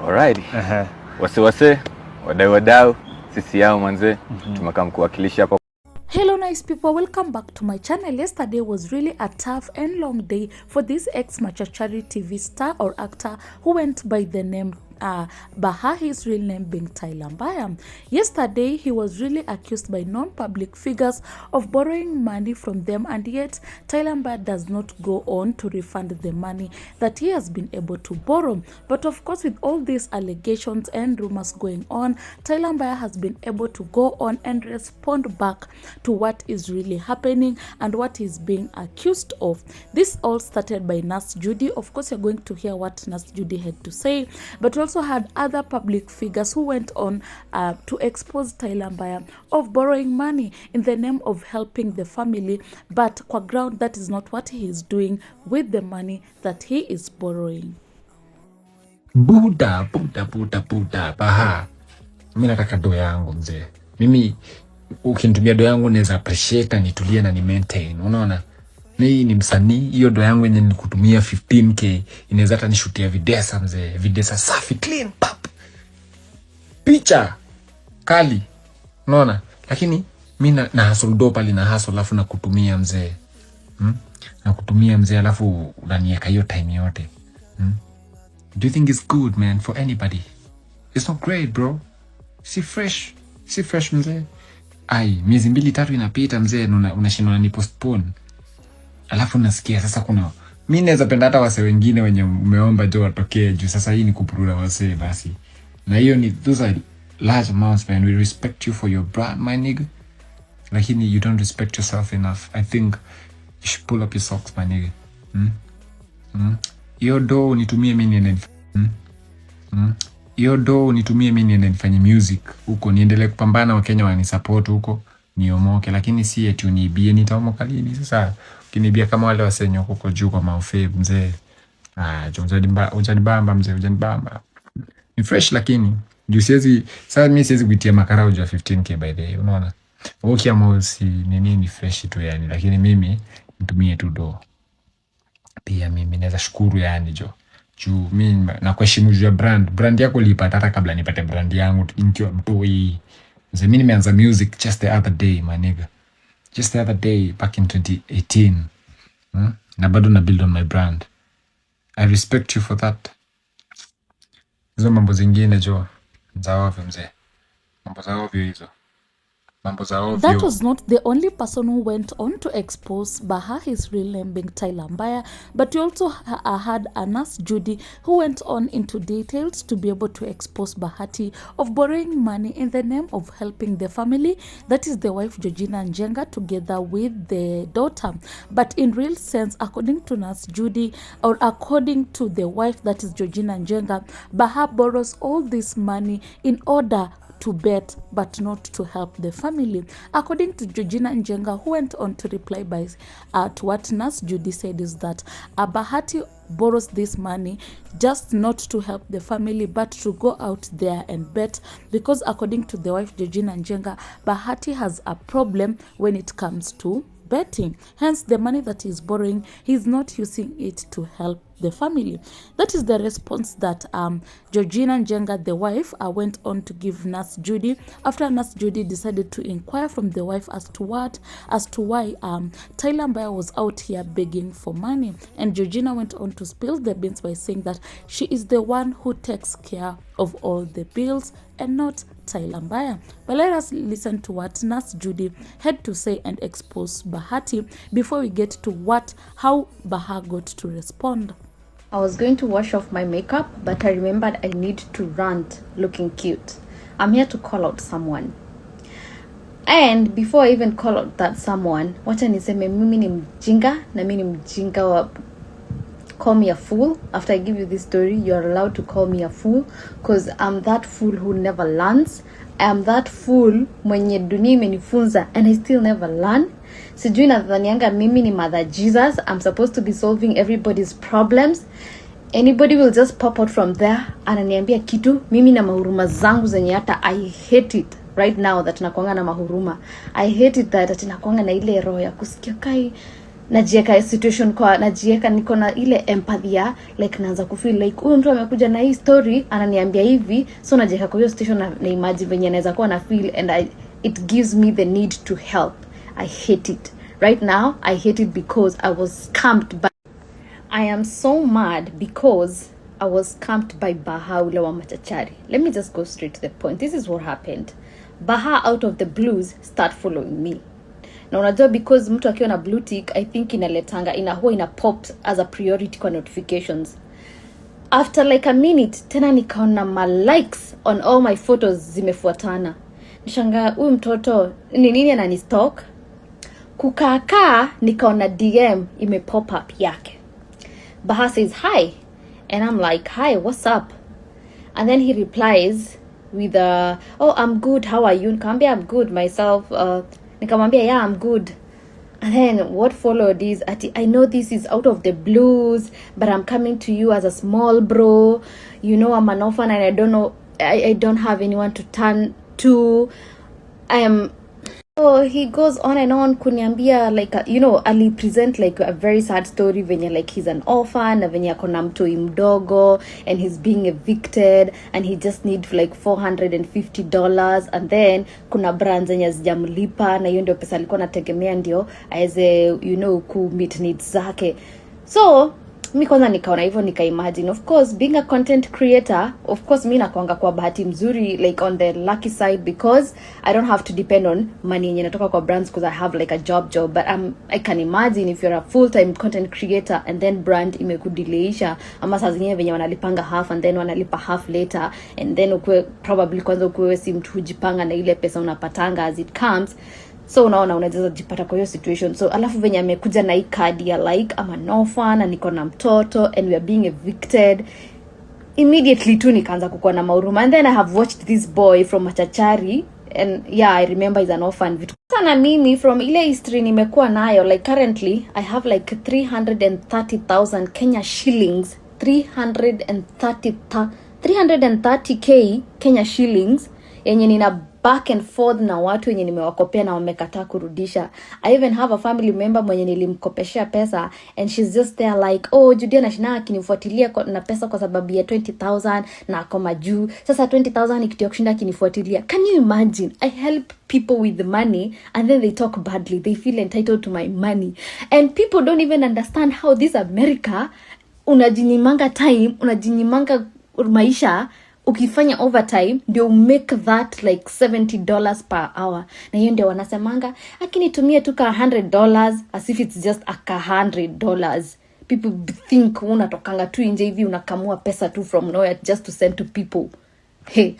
Alright. Wase wadau sisi yao manze tumekaa kuwakilisha hapa. Hello nice people, welcome back to my channel. Yesterday was really a tough and long day for this ex-Machachari TV star or actor who went by the name BAHA, his real name being Tyler Mbaya. Yesterday, he was really accused by non-public figures of borrowing money from them, and yet Tyler Mbaya does not go on to refund the money that he has been able to borrow. But of course, with all these allegations and rumors going on, Tyler Mbaya has been able to go on and respond back to what is really happening and what is being accused of. This all started by Nurse Judy. Of course, you're going to hear what Nurse Judy had to say, but also had other public figures who went on to expose Tyler Mbaya of borrowing money in the name of helping the family, but kwa ground that is not what he is doing with the money that he is borrowing. Buda Baha, mimi nataka do yangu mzee. Mimi ukinitumia do yangu naweza appreciate na nitulie na ni maintain. Unaona? Mimi ni msanii, hiyo do yangu yenye nikutumia 15k inaweza hata nishutia videsa mzee, videsa safi clean pap. Picha kali. Unaona? Lakini mimi na hustle do pale na hustle alafu na kutumia mzee. Na kutumia mzee alafu unaniweka hiyo time yote. Do you think it's good, man, for anybody? It's not great, bro. Si fresh mzee. Ai, miezi 2-3 inapita mzee, unashindwa ni postpone. Alafu nasikia sasa kuna mimi naweza penda hata wase wengine wenye umeomba jo watokee juu sasa hii ni kupurura wase basi. Na hiyo ni those are large amounts, man. We respect you for your brand, my nigga. Lakini you don't respect yourself enough. I think you should pull up your socks, my nigga. Hiyo do nitumie mimi niende. Hiyo do nitumie mimi niende nifanye music huko, niendelee kupambana, Wakenya wanisupport huko, niomoke. Lakini si eti uniibie, nitaomoka lini sasa? Ukinibia kama wale wasenyo huko juu kwa maofe mzee. Ujanibamba mzee, ujanibamba. Ni fresh lakini juu siwezi sasa mimi siwezi kuitia makarao juu 15k by the way, unaona? Ukiamua si ni fresh tu yani, lakini mimi nitumie tu do. Pia mimi naweza shukuru yani juu mimi na kuheshimu juu ya brand yako ulipata hata kabla nipate brand yangu nikiwa mtoi. Mzee mimi nimeanza music just the other day, my nigga. Just the other day back in 2018. Na bado na build on my brand. I respect you for that. Hizo mambo zingine za ovyo mzee. Mambo za ovyo hizo. That was not the only person who went on to expose BAHA, his real name being Tyler Mbaya, but we also had a Nurse Judy who went on into details to be able to expose Bahati of borrowing money in the name of helping the family, that is the wife Georgina Njenga together with the daughter. But in real sense, according to Nurse Judy, or according to the wife, that is Georgina Njenga, BAHA borrows all this money in order to bet but not to help the family. According to Georgina Njenga, who went on to reply by to what Nurse Judy said, is that Bahati borrows this money just not to help the family but to go out there and bet, because according to the wife Georgina Njenga, Bahati has a problem when it comes to betting. Hence the money that he's borrowing, he's not using it to help the family. That is the response that Georgina Njenga, the wife, went on to give Nurse Judy after Nurse Judy decided to inquire from the wife as to why Tyler Mbaya was out here begging for money. And Georgina went on to spill the beans by saying that she is the one who takes care of all the bills and not Tyler Mbaya. But let us listen to what Nurse Judy had to say and expose Bahati before we get to how BAHA got to respond. I was going to wash off my makeup, but I remembered I need to rant looking cute. I'm here to call out someone. And before I even call out that someone, wacha niseme mimi ni mjinga, na mimi ni mjinga wa call me a fool. After I give you this story, you're allowed to call me a fool, because I'm that fool who never learns. I am that fool mwenye dunia imenifunza and I still never learn. Sijui nadhanianga mimi ni Mother Jesus. I'm supposed to be solving everybody's problems. Anybody will just pop out from there ananiambia kitu. Mimi na mahuruma zangu zenye hata I hate it right now that nakuanga na mahuruma. I hate it that nakuanga na ile roho ya kusikia kai najieka situation kwa najieka niko na ile empathy ya like naanza kufeel like huyu mtu amekuja na hii story ananiambia hivi, so najieka kwa hiyo situation na imagine venye naweza kuwa na feel, and it gives me the need to help. I hate it right now. I hate it because I was scammed by I am so mad because I was scammed by Baha ule wa Machachari. Let me just go straight to the point. This is what happened. Baha out of the blues start following me. Na unajua because mtu akiwa na blue tick, I think inaletanga ina pop as a priority kwa notifications. After like a minute, tena nikaona my likes on all my photos zimefuatana. Nishanga huyu mtoto ni nini ananistalk? Kukaa nikaona DM ime pop up yake. Baha says hi, and I'm like, hi, what's up? And then he replies with oh, I'm good, how are you? Nikamwambia I'm good myself. Nikamwambia yeah, I'm good. And then what followed is, I know this is out of the blues, but I'm coming to you as a small bro. You know, I'm an orphan and I don't know, I don't have anyone to turn to. So he goes on and on kuniambia like, you know, ali present like a very sad story venye like he's an orphan na venye akona mtoi mdogo and he's being evicted and he just need like $450, and then kuna brands zenye zijamlipa na hiyo ndio pesa alikuwa anategemea ndio aweze, you know, ku meet needs zake. So mi kwanza nikaona hivyo, nikaimagine of course being a content creator, of course mi nakuanga kwa bahati mzuri like on the lucky side because I don't have to depend on money yenye natoka kwa brands because I have like a job, but I can imagine if you're a full-time content creator and then brand imekudileisha ama saa zingine venye wanalipanga half and then wanalipa half later, and then probably kwanza ukwe si mtu hujipanga na ile pesa unapatanga as it comes. So unaona unaweza jipata kwa hiyo situation. So alafu venye amekuja na hii card ya like I'm an orphan na niko na mtoto and we are being evicted, immediately tu nikaanza kukuwa na mauruma. And then I have watched this boy from Machachari, and yeah, I remember he's an orphan. Vitu sana mimi from ile history nimekuwa nayo, like currently I have like 330,000 Kenya shillings, 330k Kenya shillings yenye nina back and forth na watu wenye nimewakopea na wamekataa kurudisha. I even have a family member mwenye nilimkopeshea pesa and she's just there like, oh, Judia na Shina akinifuatilia na pesa kwa sababu ya 20,000 na akoma juu. Sasa 20,000 ikitio kushinda akinifuatilia. Can you imagine? I help people with the money and then they talk badly. They feel entitled to my money. And people don't even understand how this America, unajinyimanga time, unajinyimanga maisha, ukifanya overtime ndio make that like $70 per hour. Na hiyo ndio wanasemanga akinitumia tu ka $100 as if it's just a $100. People think unatokanga tu nje hivi unakamua pesa tu from nowhere just to send to people. Hey,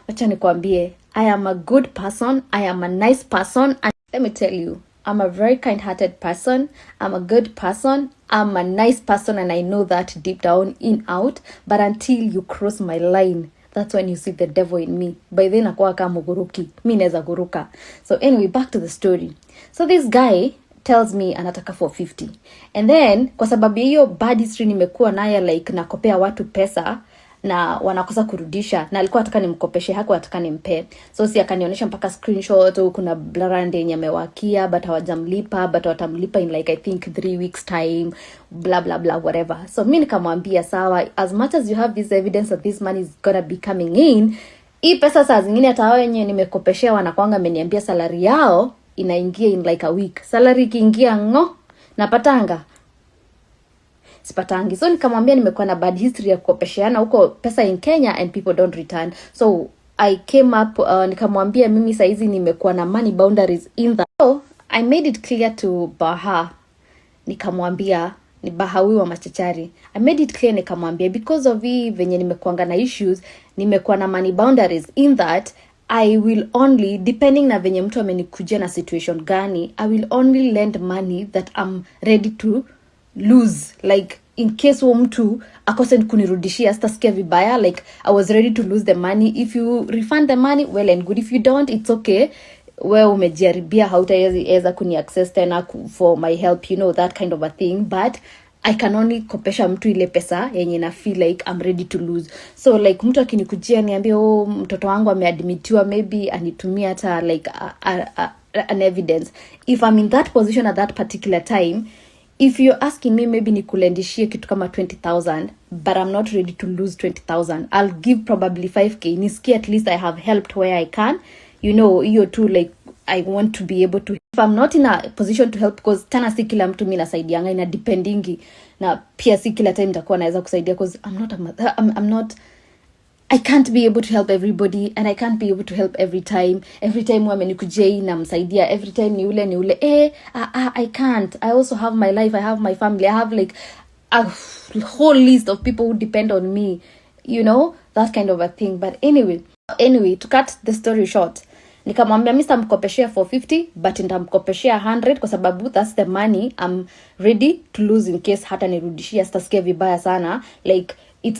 wacha nikwambie, I am a good person, I am a nice person, and let me tell you, I'm a very kind-hearted person, I'm a good person, I'm a nice person, and I know that deep down, in, out. But until you cross my line, that's when you see the devil in me. By then, nakuwa kama guruki. Mi neza guruka. So anyway, back to the story. So this guy tells me anataka 450. And then, kwa sababu hiyo bad history nimekuwa nayo like nakopea watu pesa na wanakosa kurudisha, na alikuwa ataka nimkopeshe, hakuwa ataka nimpe. So si akanionyesha mpaka screenshot, kuna brand yenye amewakia but hawajamlipa, but watamlipa in like I think 3 weeks time, blah blah blah whatever. So mimi nikamwambia sawa, as much as you have this evidence that this money is gonna be coming in, hii pesa saa zingine hata wao wenyewe nimekopeshea wanakuanga ameniambia salary yao inaingia in like a week. Salary ikiingia napatanga sipatangi. So nikamwambia nimekuwa na bad history ya kukopesheana huko pesa in Kenya and people don't return. So I came up, nikamwambia mimi saizi nimekuwa na money boundaries in that. So I made it clear to Baha. Nikamwambia ni Baha huyu wa Machachari. I made it clear, nikamwambia because of hii venye nimekuanga na issues, nimekuwa na money boundaries in that I will only, depending na venye mtu amenikujia na situation gani, I will only lend money that I'm ready to lose. Like in case wa mtu akose kunirudishia sitasikia vibaya, like I was ready to lose the money. If you refund the money, well and good. If you don't, it's okay. Wewe umejaribia hautaweza kuni access tena for my help, you know, that kind of a thing. But I can only kopesha mtu ile pesa yenye na feel like I'm ready to lose. So like mtu akinikujia niambie oh mtoto wangu ameadmitiwa, maybe anitumia hata like an evidence. If I'm in that position at that particular time, if you're asking me, maybe nikulendishie kitu kama 20,000, but I'm not ready to lose 20,000. I'll give probably 5k. Nisikie at least I have helped where I can. You know, you too, like, I want to be able to, if I'm not in a position to help, because tana si kila mtu mimi nasaidianga, ina dependingi, na pia si kila time nitakuwa naweza kusaidia, because I'm not, I can't be able to help everybody, and I can't be able to help every time. Every time wamenikujei na msaidia, every time ni ule I can't. I also have my life, I have my family, I have like a whole list of people who depend on me, you know, that kind of a thing. But anyway, to cut the story short, nikamwambia Mr. mkopeshea 450, but nitamkopeshea 100 kwa sababu that's the money I'm ready to lose in case hata nirudishia, sitasikia vibaya sana. Like,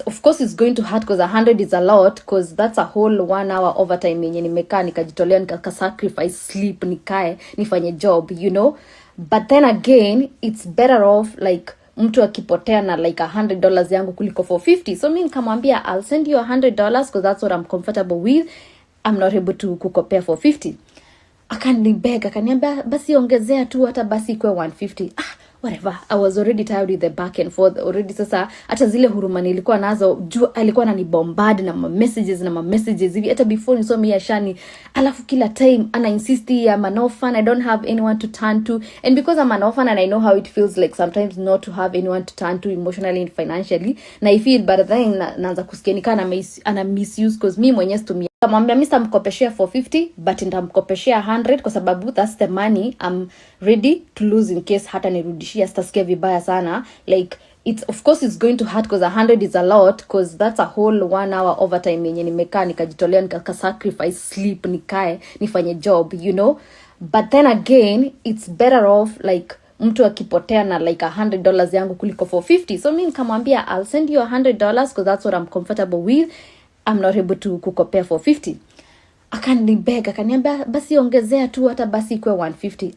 of course it's going to hurt because 100 is a lot, because that's a whole 1 hour overtime yenye nimekaa nikajitolea nika sacrifice sleep nikae nifanye job, you know. But then again, it's better off like mtu akipotea na like $100 yangu kuliko 450. So mimi nikamwambia I'll send you $100 because that's what I'm comfortable with. I'm not able to kukopea 450. Akanibeg, akaniambia basi ongezea tu hata basi kwa 150. Whatever. I was already tired with the back and forth already. Sasa hata zile huruma nilikuwa nazo, juu alikuwa ananibombard na messages hivi hata before nisome ya shani, alafu kila time ana insist I'm an orphan, I don't have anyone to turn to, and because I'm an orphan and I know how it feels like sometimes not to have anyone to turn to emotionally and financially, na I feel but then naanza kusikia nikana ana misuse because mimi mwenyewe situmia. Kamwambia Mr. mkopeshea 450, but nitamkopeshea 100 kwa sababu that's the money I'm ready to lose in case hata nirudishia, sitasikia vibaya sana. Like, of course it's going to hurt because 100 is a lot, because that's a whole 1 hour overtime yenye nimekaa nikajitolea nika sacrifice sleep nikae nifanye job, you know. But then again, it's better off like mtu akipotea na like $100 yangu kuliko 450. So mimi nikamwambia I'll send you $100 because that's what I'm comfortable with. I'm not able to kukopea 450. Akanibeg, akaniambia basi ongezea tu hata basi kwa 150.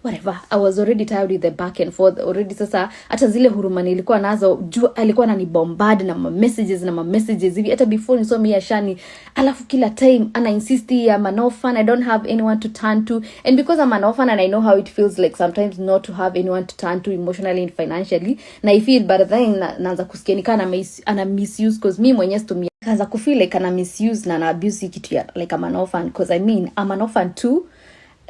Whatever. I was already tired with the back and forth already. Sasa hata zile huruma nilikuwa nazo, juu alikuwa ananibombard na messages hivi hata before nisome ya shani, alafu kila time ana insist I'm an orphan, I don't have anyone to turn to, and because I'm an orphan and I know how it feels like sometimes not to have anyone to turn to emotionally and financially, na I feel but then naanza kusikia nikana ana misuse because mimi mwenyewe situmia, naanza kufeel like ana misuse na abuse kitu ya like I'm an orphan, because I mean I'm an orphan too,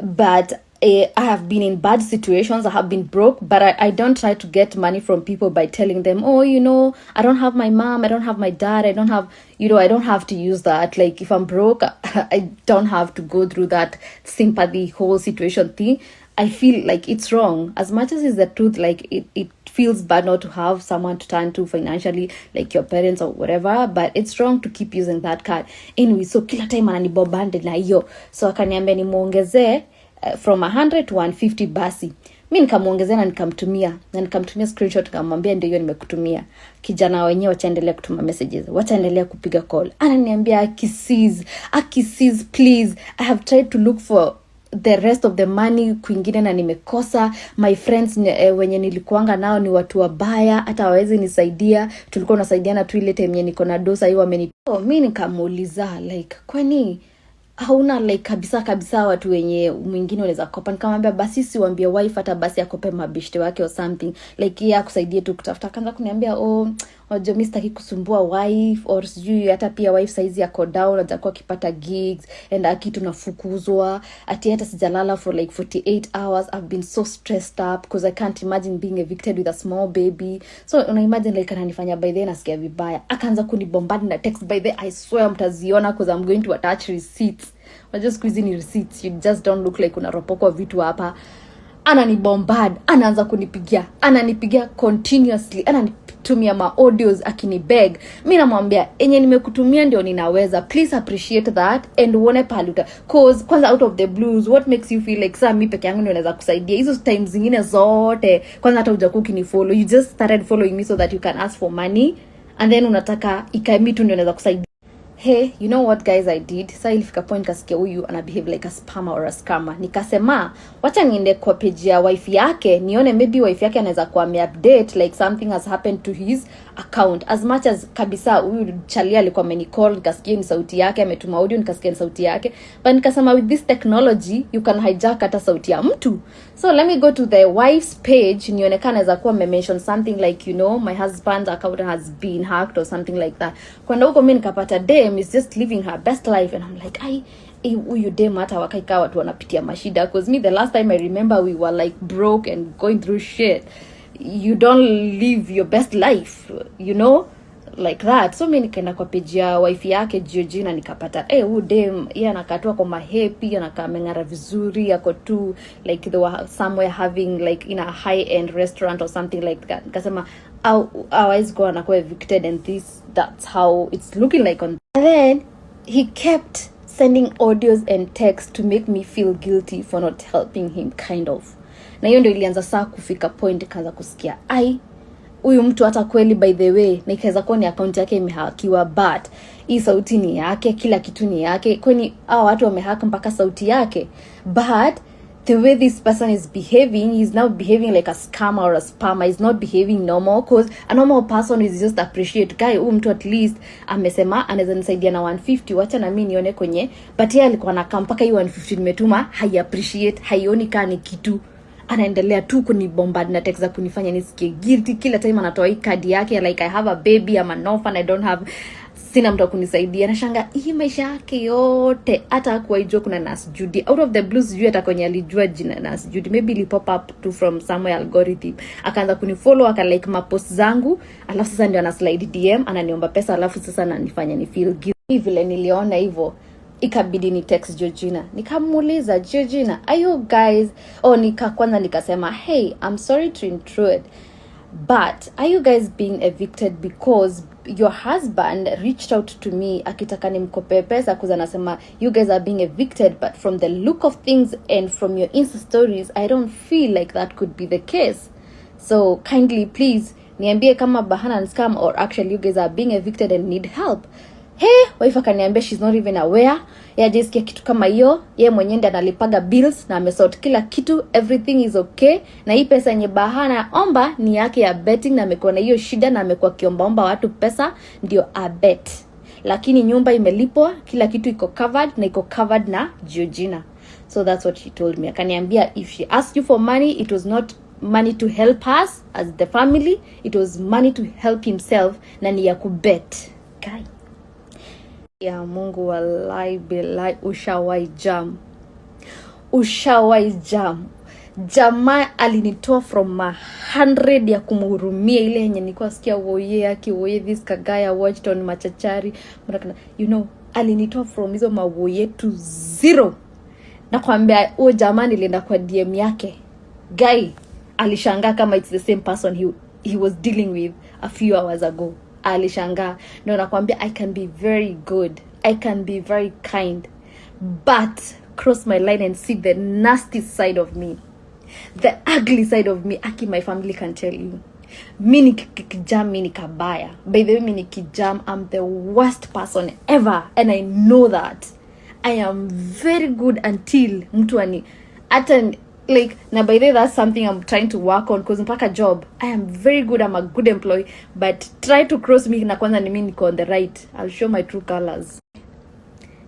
but I have been in bad situations. I have been broke, but I don't try to get money from people by telling them, oh, you know, I don't have my mom, I don't have my dad, I don't have, you know, I don't have to use that. Like, if I'm broke, I don't have to go through that sympathy whole situation thing. I feel like it's wrong. As much as it's the truth, like, it feels bad not to have someone to turn to financially, like your parents or whatever, but it's wrong to keep using that card. Anyway, so kila time ananibombard na hiyo. So akaniambia nimuongezee from 100 to 150 basi. Mimi nikamuongezea na nikamtumia screenshot, nikamwambia ndio hiyo nimekutumia. Kijana wenyewe wachaendelea kutuma messages, wachaendelea kupiga call. Ananiambia akisiz please, I have tried to look for the rest of the money kwingine na nimekosa. My friends wenye nilikuanga nao ni watu wabaya, hata hawezi nisaidia. Tulikuwa tunasaidiana tu ile time yenye niko na dosa hiyo mimi nikamuuliza like, kwani hauna like kabisa watu wenye mwingine unaweza kopa? Nikamwambia basi siwaambie wife hata basi akope mabishte wake or something, like yeye akusaidie tu kutafuta. Akaanza kuniambia unajua mimi sitaki kusumbua wife, or sijui hata pia wife saizi yako down, atakuwa akipata gigs and akitu nafukuzwa, ati hata sijalala for like 48 hours. I've been so stressed up because I can't imagine being evicted with a small baby. So una imagine like ananifanya by then nasikia vibaya. Akaanza kunibombard na text, by the I swear mtaziona because I'm going to attach receipts. But just squeezing receipts, you just don't look like unaropokwa vitu hapa. Ananibombard, anaanza ananipigia continuously, ananitumia ma audios akinibeg. Mimi namwambia enye nimekutumia ndio ninaweza, please appreciate that and uone paluta, cause kwanza out of the blues, what makes you feel like saa mimi peke yangu ndio naweza kusaidia? Hizo times zingine zote kwanza hata hujakuwa ukinifollow, you just started following me so that you can ask for money, and then unataka ikaimi tu ndio naweza kusaidia. hey, you know what guys I did? Sasa ilifika point kasikia huyu ana behave like a spammer or a scammer. Nikasema wacha niende kwa page ya wife yake nione maybe wife yake anaweza kuwa update like something has happened to his account. As much as kabisa huyu chalia alikuwa amenicall, nikasikia ni sauti yake, ametuma audio nikasikia ni sauti yake. But nikasema with this technology you can hijack hata sauti ya mtu. So let me go to the wife's page nionekana anaweza kuwa mention something like, you know, my husband's account has been hacked or something like that. Kwenda huko mimi nikapata dem is just living her best life, and I'm like, huyu dem hata wakaika watu wanapitia mashida, because me the last time I remember we were like broke and going through shit. You don't live your best life, you know, like that. So mimi nikaenda kwa page ya wife yake Georgina nikapata huyu dem yeye anakatua kwa mahappy, anakaa mengara vizuri, yako tu like they were somewhere having like in a high end restaurant or something like that. Nikasema I was going to evicted, and that's how it's looking like on. And then he kept sending audios and texts to make me feel guilty for not helping him, kind of. Na hiyo ndio ilianza saa kufika point kaanza kusikia huyu mtu hata kweli by the way na ikaweza kuwa ni account yake imehakiwa, but hii sauti ni yake, kila kitu ni yake, kwani hao watu wamehack mpaka sauti yake. But the way this person is behaving, he's now behaving like a scammer or a spammer. He's not behaving normal, because a normal person is just appreciate guy mtu at least amesema anaweza nisaidia na 150, wacha na mimi nione kwenye, but yeye alikuwa anakaa mpaka hiyo 150 nimetuma hai appreciate, haioni kani kitu, anaendelea tu kunibombard na text za kunifanya nisikie guilty kila time anatoa hii kadi yake like I have a baby, I'm an orphan, I don't have, sina mtu kunisaidia. Nashanga hii maisha yake yote hata hakuwa ijua kuna Nas Judy out of the blues, sijui hata kwenye alijua jina Nas Judy, maybe li pop up to from somewhere algorithm, akaanza kunifollow aka like ma post zangu, alafu sasa ndio ana slide DM ananiomba pesa, alafu sasa ananifanya ni feel guilty. Vile niliona hivyo ikabidi ni text Georgina, nikamuuliza Georgina, are you guys, kwanza nikasema hey, I'm sorry to intrude, but are you guys being evicted because your husband reached out to me akitaka nimkope pesa, kuza nasema you guys are being evicted, but from the look of things and from your Insta stories I don't feel like that could be the case, so kindly please niambie kama bahana and scam or actually you guys are being evicted and need help. Hey, wife akaniambia she's not even aware. Ya jisikia kitu kama hiyo. Yeye mwenyewe ndiye analipaga bills na amesort kila kitu, everything is okay. Na hii pesa yenye bahana omba ni yake ya betting, na amekuwa na hiyo shida na amekuwa kiombaomba watu pesa ndio a bet. Lakini nyumba imelipwa, kila kitu iko covered na iko covered na Georgina. So that's what she told me. Akaniambia if she asked you for money, it was not money to help us as the family, it was money to help himself na ni ya kubet. Guy. Ya Mungu wallahi billahi ushawai jam. Jamaa alinitoa from 100 ya kumhurumia ile yenye nilikuwa sikia woye this kagaya watched on Machachari, you know, alinitoa from hizo mawoye to 0. Nakwambia huyo jamaa nilienda kwa DM yake, guy alishangaa kama it's the same person he was dealing with a few hours ago. Alishangaa. No, nakwambia I can be very good, I can be very kind, but cross my line and see the nasty side of me, the ugly side of me. My family can tell you. Mini kijam, mini kabaya. By the way, mini kijam, I'm the worst person ever, and I know that. I am very good until mtu ani atan like, na by the way, that's something I'm trying to work on, because mpaka job I am very good, I'm a good employee, but try to cross me na kwanza ni mimi niko on the right, I'll show my true colors.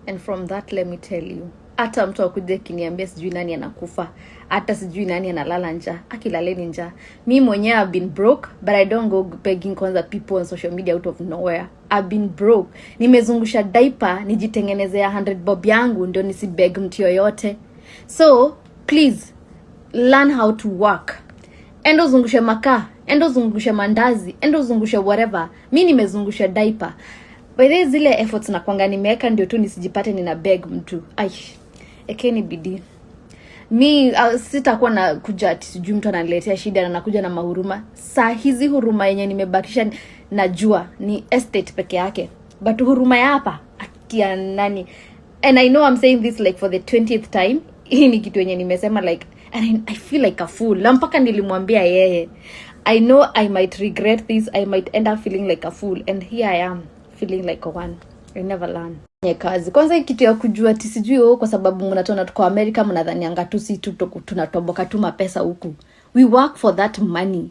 And from that, let me tell you, hata mtu akuje kiniambia sijui nani anakufa, hata sijui nani analala njaa, akilaleni njaa. Mimi mwenyewe I've been broke, but I don't go begging kwanza people on social media out of nowhere. I've been broke. Nimezungusha diaper nijitengenezea 100 bob yangu ndio nisibeg mtu yoyote. So please learn how to work. Endo zungushe makaa, endo zungushe mandazi, endo zungushe whatever. Mimi nimezungusha diaper. By the zile efforts na kwanga nimeweka ndio tu nisijipate nina beg mtu. Ekeni bidii. Mi sitakuwa na kuja ati sijui mtu ananiletea shida na nakuja na mahuruma. Saa hizi huruma yenye nimebakisha najua ni estate peke yake. But huruma ya hapa akia nani. And I know I'm saying this like for the 20th time. Hii ni kitu yenye nimesema like, and I feel like a fool. Na mpaka nilimwambia yeye, I know I might regret this, I might end up feeling like a fool, and here I am feeling like a one. I never learn. Kazi kwanza hii kitu ya kujua tisijui kwa sababu mnatona tuko America mnadhanianga tu si tu tunatoboka tu mapesa huku. We work for that money.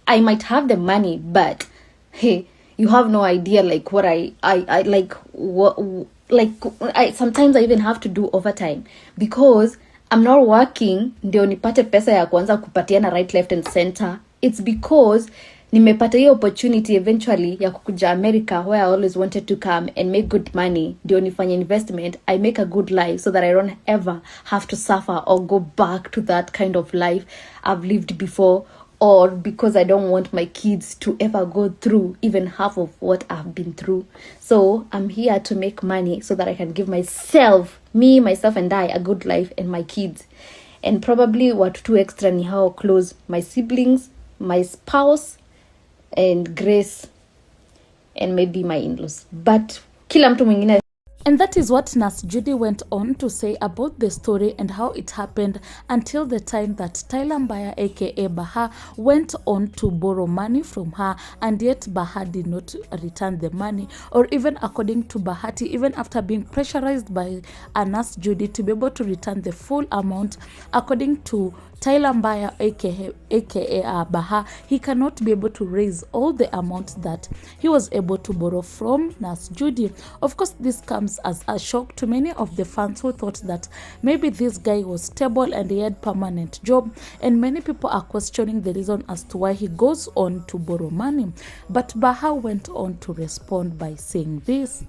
I might have the money, but hey, you have no idea like what I like what like I sometimes I even have to do overtime because I'm not working ndio nipate pesa ya kuanza kupatiana right, left and center. It's because nimepata hiyo opportunity eventually ya kukuja America where I always wanted to come and make good money. Ndio nifanye investment, I make a good life so that I don't ever have to suffer or go back to that kind of life I've lived before, or because I don't want my kids to ever go through even half of what I've been through. So I'm here to make money so that I can give myself, myself and I, a good life, and my kids. And probably what two extra ni how close my siblings, my spouse, and Grace, and maybe my in-laws. But kila mtu mwingine. And that is what Nurse Judy went on to say about the story and how it happened until the time that Tyler Mbaya aka Baha went on to borrow money from her, and yet Baha did not return the money, or even according to Bahati, even after being pressurized by Nurse Judy to be able to return the full amount, according to Tyler Mbaya aka Baha, he cannot be able to raise all the amount that he was able to borrow from Nurse Judy. Of course, this comes as a shock to many of the fans who thought that maybe this guy was stable and he had permanent job, and many people are questioning the reason as to why he goes on to borrow money. But Baha went on to respond by saying this.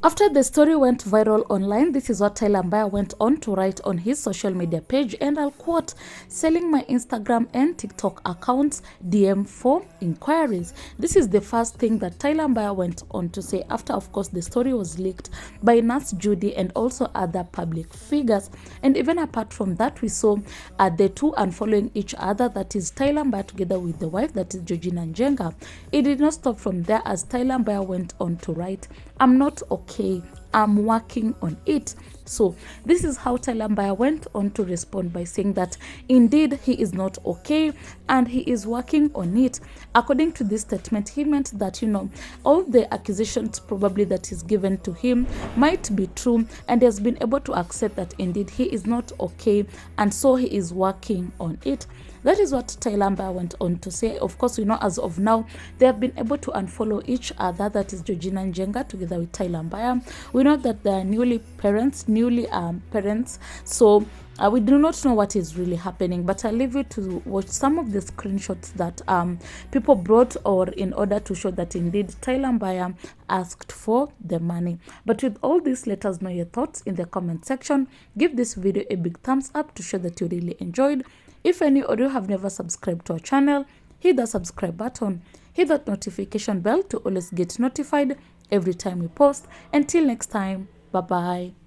After the story went viral online, this is what Tyler Mbaya went on to write on his social media page, and I'll quote, "Selling my Instagram and TikTok accounts, DM for inquiries." This is the first thing that Tyler Mbaya went on to say after, of course, the story was leaked by Nurse Judy and also other public figures. And even apart from that, we saw the two unfollowing each other, that is Tyler Mbaya together with the wife, that is Georgina Njenga. It did not stop from there, as Tyler Mbaya went on to write, "I'm not okay, I'm working on it." So this is how Tyler Mbaya went on to respond by saying that indeed he is not okay and he is working on it. According to this statement, he meant that, all the accusations probably that is given to him might be true, and he has been able to accept that indeed he is not okay, and so he is working on it. That is what Tyler Mbaya went on to say. Of course, as of now, they have been able to unfollow each other. That is Georgina Njenga together with Tyler Mbaya. We know that they are newly parents. So we do not know what is really happening, but I'll leave you to watch some of the screenshots that people brought, or in order to show that indeed Tyler Mbaya asked for the money. But with all this, let us know your thoughts in the comment section. Give this video a big thumbs up to show that you really enjoyed. If any of you have never subscribed to our channel, hit the subscribe button, hit that notification bell to always get notified every time we post. Until next time, bye bye.